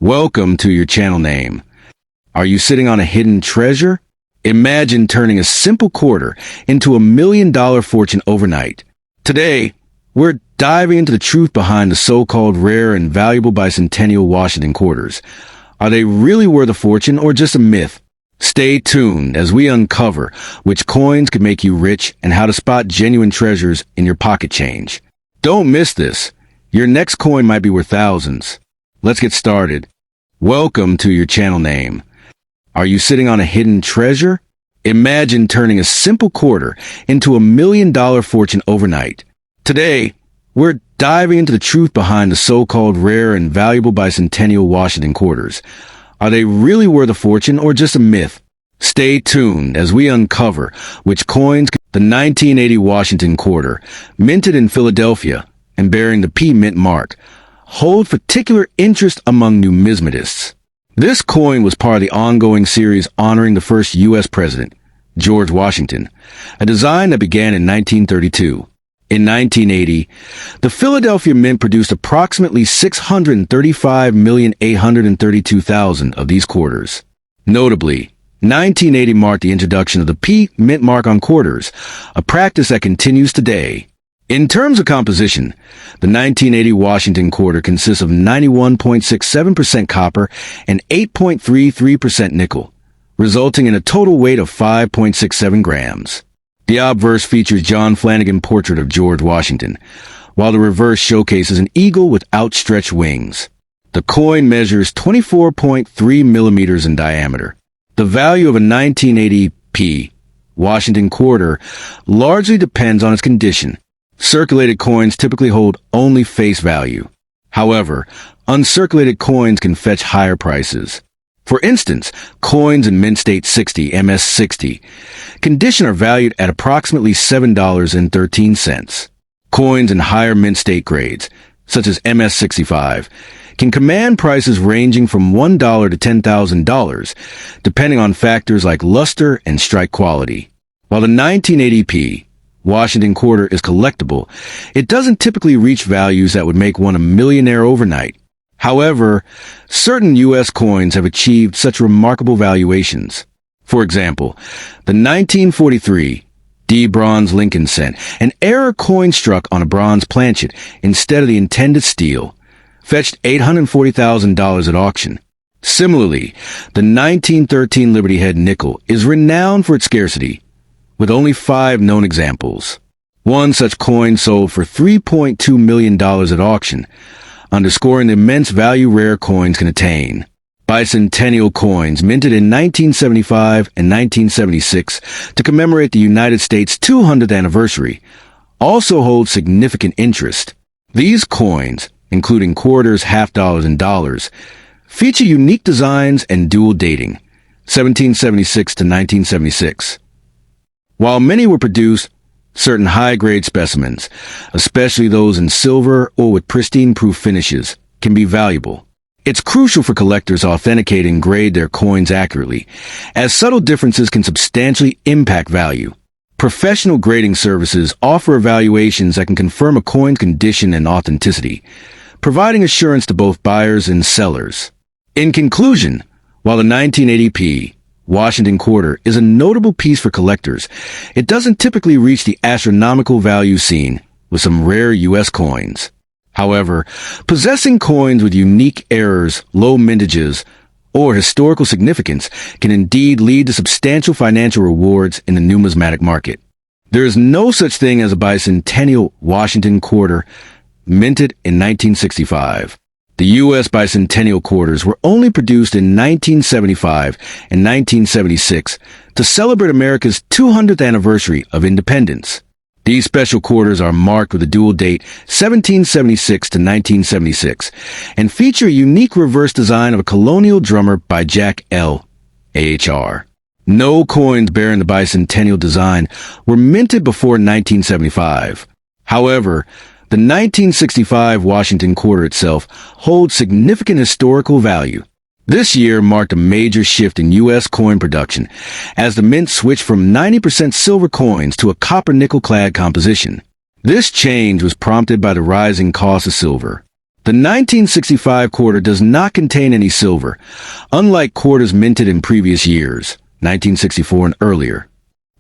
Welcome to your channel name. Are you sitting on a hidden treasure? Imagine turning a simple quarter into $1 million fortune overnight. Today, we're diving into the truth behind the so-called rare and valuable bicentennial Washington quarters. Are they really worth a fortune or just a myth? Stay tuned as we uncover which coins could make you rich and how to spot genuine treasures in your pocket change. Don't miss this. Your next coin might be worth thousands. Let's get started. Welcome to your channel name. Are you sitting on a hidden treasure? Imagine turning a simple quarter into $1 million fortune overnight. Today, we're diving into the truth behind the so-called rare and valuable bicentennial Washington quarters. Are they really worth a fortune or just a myth? Stay tuned as we uncover which coins the 1980 Washington quarter, minted in Philadelphia and bearing the P mint mark, hold particular interest among numismatists. This coin was part of the ongoing series honoring the first U.S. president, George Washington, a design that began in 1932. In 1980, the Philadelphia Mint produced approximately 635,832,000 of these quarters. Notably, 1980 marked the introduction of the P mint mark on quarters, a practice that continues today. In terms of composition, the 1980 Washington quarter consists of 91.67% copper and 8.33% nickel, resulting in a total weight of 5.67 grams. The obverse features John Flanagan's portrait of George Washington, while the reverse showcases an eagle with outstretched wings. The coin measures 24.3 millimeters in diameter. The value of a 1980 P Washington quarter largely depends on its condition. Circulated coins typically hold only face value. However, uncirculated coins can fetch higher prices. For instance, coins in Mint State 60 MS60 condition are valued at approximately $7.13. Coins in higher Mint State grades, such as MS65, can command prices ranging from $1 to $10,000, depending on factors like luster and strike quality. While the 1980p Washington quarter is collectible, it doesn't typically reach values that would make one a millionaire overnight. However, certain U.S. coins have achieved such remarkable valuations. For example, the 1943 D bronze Lincoln cent, an error coin struck on a bronze planchet instead of the intended steel, fetched $840,000 at auction. Similarly, the 1913 Liberty Head nickel is renowned for its scarcity, with only 5 known examples. One such coin sold for $3.2 million at auction, underscoring the immense value rare coins can attain. Bicentennial coins minted in 1975 and 1976 to commemorate the United States' 200th anniversary also hold significant interest. These coins, including quarters, half dollars, and dollars, feature unique designs and dual dating, 1776 to 1976. While many were produced, certain high-grade specimens, especially those in silver or with pristine-proof finishes, can be valuable. It's crucial for collectors to authenticate and grade their coins accurately, as subtle differences can substantially impact value. Professional grading services offer evaluations that can confirm a coin's condition and authenticity, providing assurance to both buyers and sellers. In conclusion, while the 1980p Washington quarter is a notable piece for collectors, it doesn't typically reach the astronomical value seen with some rare U.S. coins. However, possessing coins with unique errors, low mintages, or historical significance can indeed lead to substantial financial rewards in the numismatic market. There is no such thing as a bicentennial Washington quarter minted in 1965. The U.S. bicentennial quarters were only produced in 1975 and 1976 to celebrate America's 200th anniversary of independence. These special quarters are marked with a dual date 1776 to 1976 and feature a unique reverse design of a colonial drummer by Jack L. AHR. No coins bearing the bicentennial design were minted before 1975. However, the 1965 Washington quarter itself holds significant historical value. This year marked a major shift in U.S. coin production as the mint switched from 90% silver coins to a copper-nickel-clad composition. This change was prompted by the rising cost of silver. The 1965 quarter does not contain any silver, unlike quarters minted in previous years, 1964 and earlier.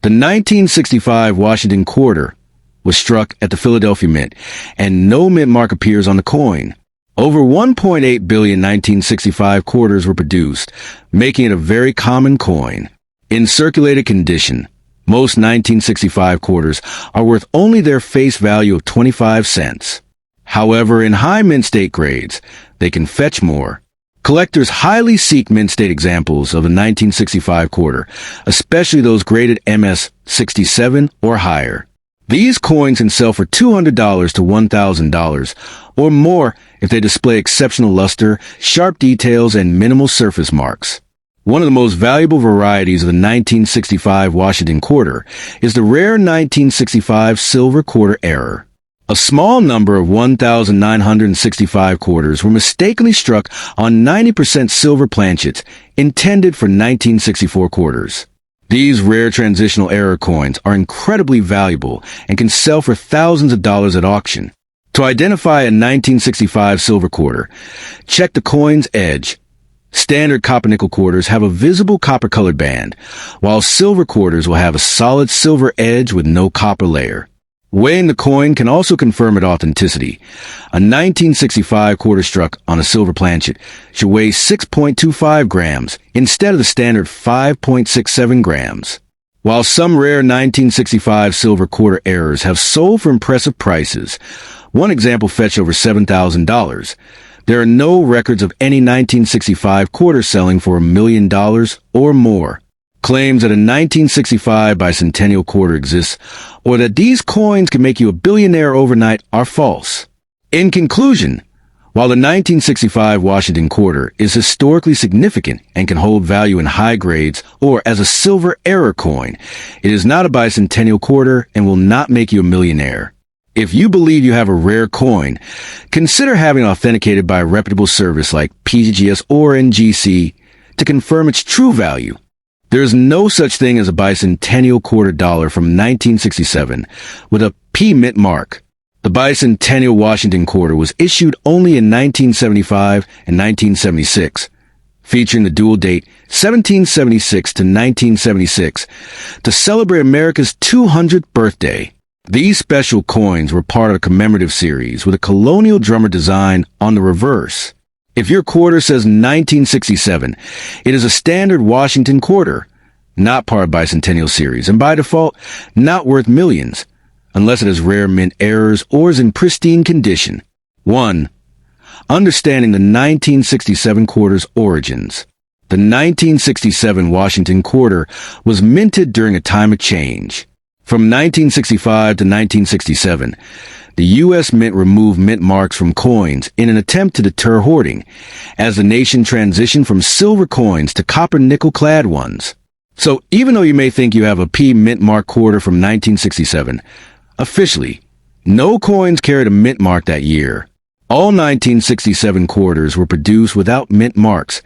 The 1965 Washington quarter was struck at the Philadelphia Mint, and no mint mark appears on the coin. Over 1.8 billion 1965 quarters were produced, making it a very common coin. In circulated condition, most 1965 quarters are worth only their face value of 25 cents. However, in high mint state grades, they can fetch more. Collectors highly seek mint state examples of the 1965 quarter, especially those graded MS 67 or higher. These coins can sell for $200 to $1,000 or more if they display exceptional luster, sharp details, and minimal surface marks. One of the most valuable varieties of the 1965 Washington quarter is the rare 1965 silver quarter error. A small number of 1,965 quarters were mistakenly struck on 90% silver planchets intended for 1964 quarters. These rare transitional error coins are incredibly valuable and can sell for thousands of dollars at auction. To identify a 1965 silver quarter, check the coin's edge. Standard copper-nickel quarters have a visible copper-colored band, while silver quarters will have a solid silver edge with no copper layer. Weighing the coin can also confirm its authenticity. A 1965 quarter struck on a silver planchet should weigh 6.25 grams instead of the standard 5.67 grams. While some rare 1965 silver quarter errors have sold for impressive prices, one example fetched over $7,000, there are no records of any 1965 quarter selling for $1 million or more. Claims that a 1965 bicentennial quarter exists or that these coins can make you a billionaire overnight are false. In conclusion, while the 1965 Washington quarter is historically significant and can hold value in high grades or as a silver error coin, it is not a bicentennial quarter and will not make you a millionaire. If you believe you have a rare coin, consider having it authenticated by a reputable service like PGS or NGC to confirm its true value. There is no such thing as a bicentennial quarter dollar from 1967 with a P mint mark. The bicentennial Washington quarter was issued only in 1975 and 1976, featuring the dual date 1776 to 1976 to celebrate America's 200th birthday. These special coins were part of a commemorative series with a colonial drummer design on the reverse. If your quarter says 1967, it is a standard Washington quarter, not part of bicentennial series, and by default, not worth millions, unless it has rare mint errors or is in pristine condition. 1. Understanding the 1967 quarter's origins. The 1967 Washington quarter was minted during a time of change. From 1965 to 1967, the U.S. Mint removed mint marks from coins in an attempt to deter hoarding, as the nation transitioned from silver coins to copper-nickel-clad ones. So even though you may think you have a P mint mark quarter from 1967, officially, no coins carried a mint mark that year. All 1967 quarters were produced without mint marks,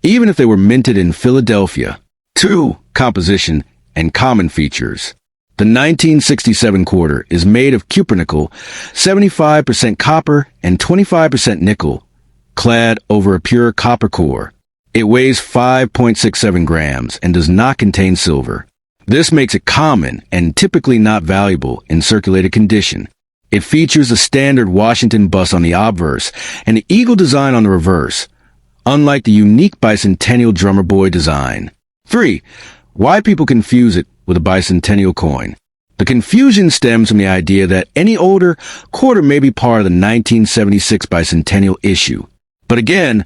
even if they were minted in Philadelphia. 2. Composition and common features. The 1967 quarter is made of cupronickel, 75% copper and 25% nickel, clad over a pure copper core. It weighs 5.67 grams and does not contain silver. This makes it common and typically not valuable in circulated condition. It features a standard Washington bust on the obverse and the eagle design on the reverse, unlike the unique bicentennial drummer boy design. 3. Why people confuse it with a bicentennial coin. The confusion stems from the idea that any older quarter may be part of the 1976 bicentennial issue. But again,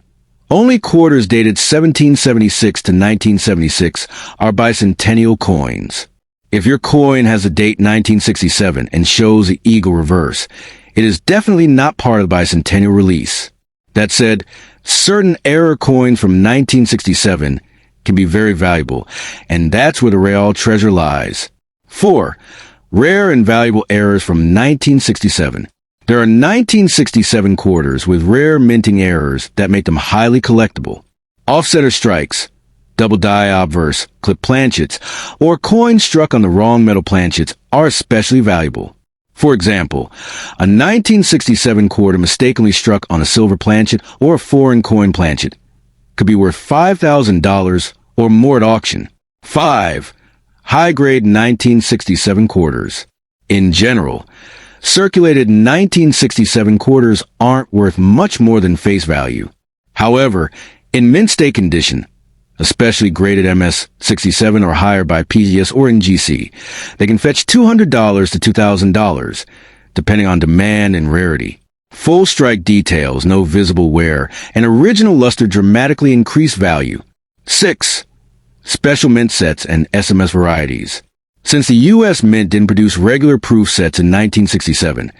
only quarters dated 1776 to 1976 are bicentennial coins. If your coin has the date 1967 and shows the eagle reverse, it is definitely not part of the bicentennial release. That said, certain error coins from 1967 can be very valuable, and that's where the real treasure lies. 4. Rare and valuable errors from 1967. There are 1967 quarters with rare minting errors that make them highly collectible. Offsetter strikes, double die obverse, clip planchets, or coins struck on the wrong metal planchets are especially valuable. For example, a 1967 quarter mistakenly struck on a silver planchet or a foreign coin planchet could be worth $5,000 or more at auction. 5. High-grade 1967 quarters. In general, circulated 1967 quarters aren't worth much more than face value. However, in mint state condition, especially graded MS-67 or higher by PGS or NGC, they can fetch $200 to $2,000, depending on demand and rarity. Full strike details, no visible wear, and original luster dramatically increase value. 6. Special mint sets and SMS varieties. Since the U.S. Mint didn't produce regular proof sets in 1967,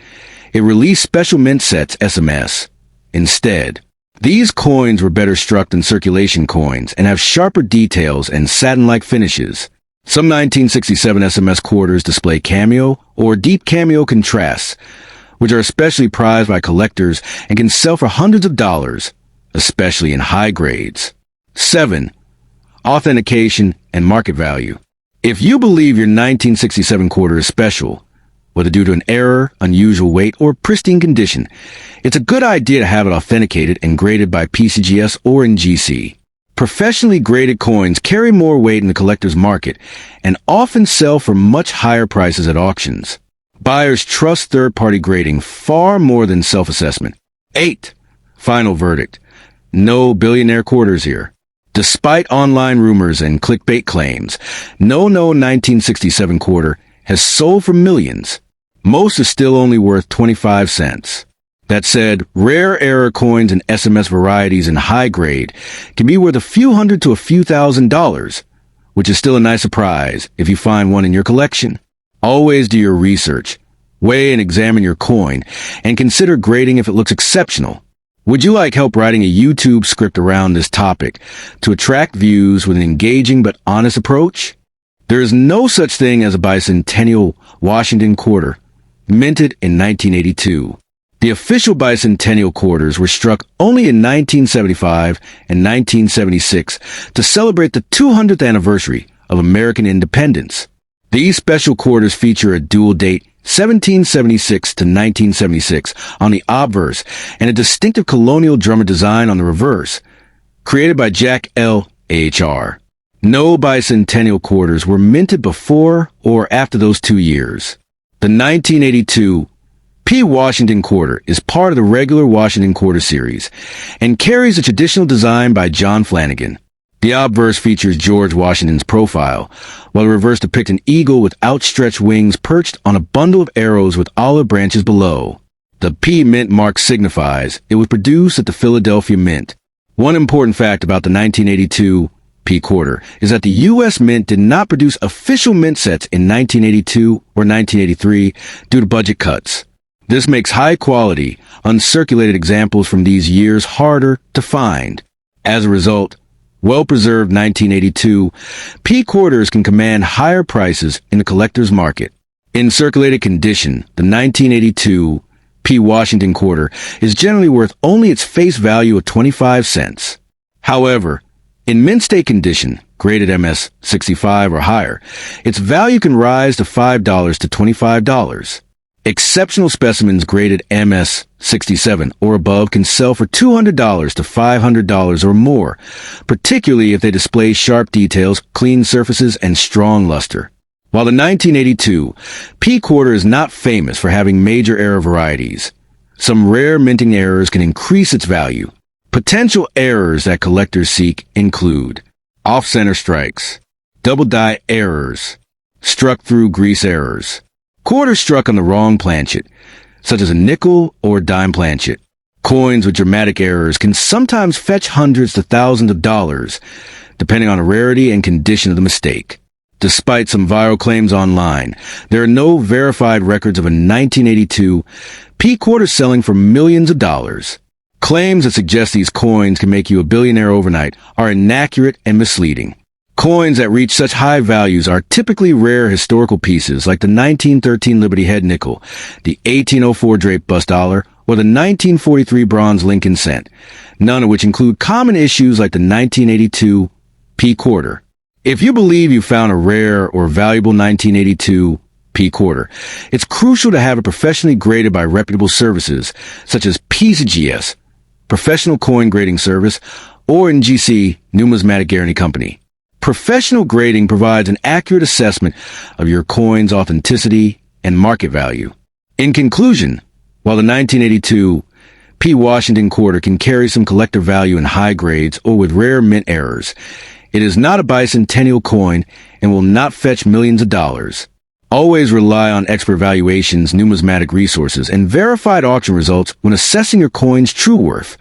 it released special mint sets SMS instead. These coins were better struck than circulation coins and have sharper details and satin-like finishes. Some 1967 SMS quarters display cameo or deep cameo contrasts, which are especially prized by collectors and can sell for hundreds of dollars, especially in high grades. 7. Authentication and market value. If you believe your 1967 quarter is special, whether due to an error, unusual weight, or pristine condition, it's a good idea to have it authenticated and graded by PCGS or NGC. Professionally graded coins carry more weight in the collector's market and often sell for much higher prices at auctions. Buyers trust third-party grading far more than self-assessment. 8. Final verdict. No billionaire quarters here. Despite online rumors and clickbait claims, no 1967 quarter has sold for millions. Most are still only worth 25 cents. That said, rare error coins and SMS varieties in high grade can be worth a few hundred to a few $1,000s, which is still a nice surprise if you find one in your collection. Always do your research, weigh and examine your coin, and consider grading if it looks exceptional. Would you like help writing a YouTube script around this topic to attract views with an engaging but honest approach? There is no such thing as a bicentennial Washington quarter, minted in 1982. The official bicentennial quarters were struck only in 1975 and 1976 to celebrate the 200th anniversary of American independence. These special quarters feature a dual date 1776 to 1976 on the obverse and a distinctive colonial drummer design on the reverse, created by Jack L. H.R. No bicentennial quarters were minted before or after those 2 years. The 1982 P. Washington quarter is part of the regular Washington quarter series and carries a traditional design by John Flanagan. The obverse features George Washington's profile, while the reverse depicts an eagle with outstretched wings perched on a bundle of arrows with olive branches below. The P mint mark signifies it was produced at the Philadelphia Mint. One important fact about the 1982 P quarter is that the U.S. Mint did not produce official mint sets in 1982 or 1983 due to budget cuts. This makes high-quality, uncirculated examples from these years harder to find. As a result, well-preserved 1982 P quarters can command higher prices in the collector's market. In circulated condition, the 1982 P Washington quarter is generally worth only its face value of 25 cents. However, in mint state condition, graded MS-65 or higher, its value can rise to $5 to $25. Exceptional specimens graded MS-67 or above can sell for $200 to $500 or more, particularly if they display sharp details, clean surfaces, and strong luster. While the 1982 P quarter is not famous for having major error varieties, some rare minting errors can increase its value. Potential errors that collectors seek include off-center strikes, double die errors, struck-through grease errors, quarters struck on the wrong planchet, such as a nickel or dime planchet. Coins with dramatic errors can sometimes fetch hundreds to thousands of dollars, depending on the rarity and condition of the mistake. Despite some viral claims online, there are no verified records of a 1982 P quarter selling for millions of dollars. Claims that suggest these coins can make you a billionaire overnight are inaccurate and misleading. Coins that reach such high values are typically rare historical pieces like the 1913 Liberty Head nickel, the 1804 draped bust dollar, or the 1943 bronze Lincoln cent, none of which include common issues like the 1982 P quarter. If you believe you found a rare or valuable 1982 P quarter. It's crucial to have it professionally graded by reputable services such as piggy.U.S, Professional Coin Grading Service, or NGC, Numismatic Guarantee Company. Professional grading provides an accurate assessment of your coin's authenticity and market value. In conclusion, while the 1982 P Washington quarter can carry some collector value in high grades or with rare mint errors, it is not a bicentennial coin and will not fetch millions of dollars. Always rely on expert valuations, numismatic resources, and verified auction results when assessing your coin's true worth.